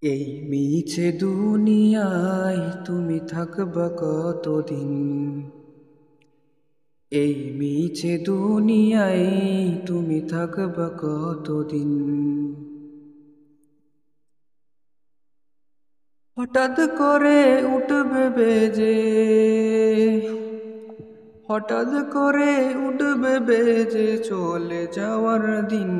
এই মিছে দুনিয়ায় তুমি থাকবা কতদিন? এই মিছে দুনিয়ায় তুমি থাকবা কতদিন? হঠাৎ করে উঠবে বেজে, হঠাৎ করে উঠবে বেজে চলে যাওয়ার দিন।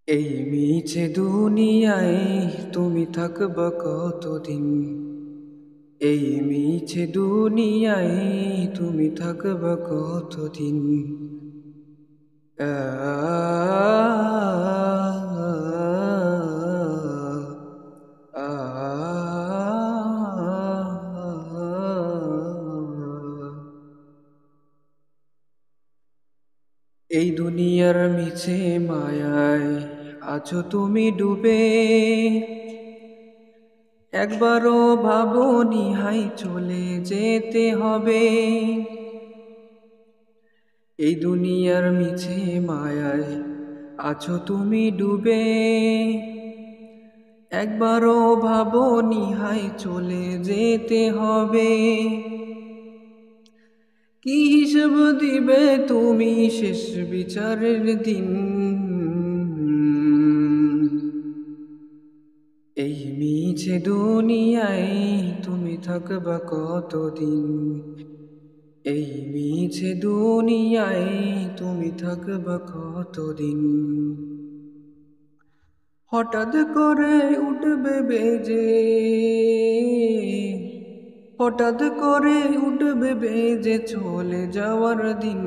এই মিছে দুনিয়ায় তুমি থাকবা কতদিন? এই মিছে দুনিয়ায় তুমি থাকবা কতদিন? আ আ এই দুনিয়ার মিছে মায়ায় আছো তুমি ডুবে, একবারও ভাবনি হাই চলে যেতে হবে। এই দুনিয়ার মিছে মায়ায় আছো তুমি ডুবে, একবারও ভাবনি হাই চলে যেতে হবে। কি হিসেব দিবে তুমি শেষ বিচারের দিন? এই মিছে দুনিয়ায় তুমি থাকবা কতদিন? এই মিছে দুনিয়ায় তুমি থাকবা কতদিন? হঠাৎ করে উঠবে বেজে, হঠাৎ করে উঠবে বেজে চলে যাওয়ার দিন।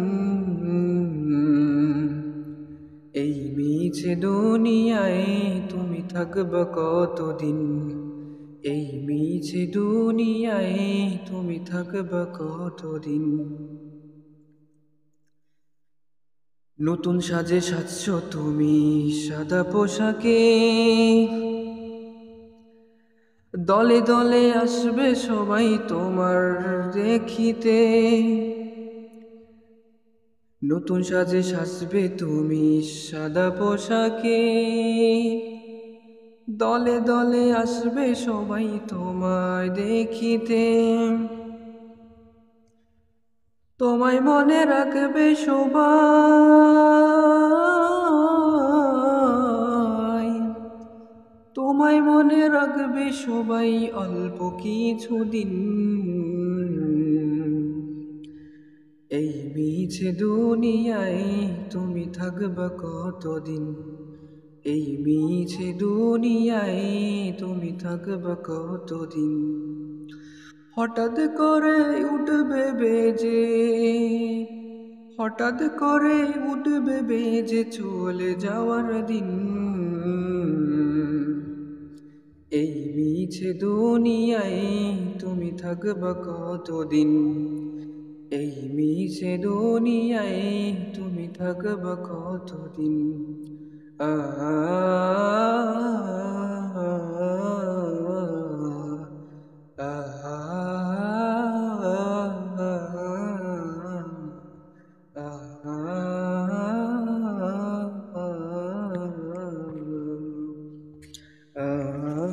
এই মিছে দুনিয়ায় তুমি থাকবা কতদিন? এই মিছে দুনিয়ায় তুমি থাকবা কতদিন? নতুন সাজে সাজছো তুমি সাদা পোশাকে, দলে দলে আসবে সবাই তোমার দেখিতে। নতুন সাজে সাজবে তুমি সাদা পোশাকে, দলে দলে আসবে সবাই তোমায় দেখিতে। তোমায় মনে রাখবে সবাই, তোমায় মনে রাখবে সবাই অল্প কিছুদিন। এই মিছে দুনিয়ায় তুমি থাকবা কতদিন? এই মিছে দুনিয়ায় তুমি থাকবা কতদিন? হঠাৎ করে উঠবে বেজে, হঠাৎ করে উঠবে বেজে চলে যাওয়ার দিন। এই মিছে দুনিয়ায় তুমি থাকবা কতদিন? এই মিছে দুনিয়ায় তুমি থাকবা কতদিন? আ আ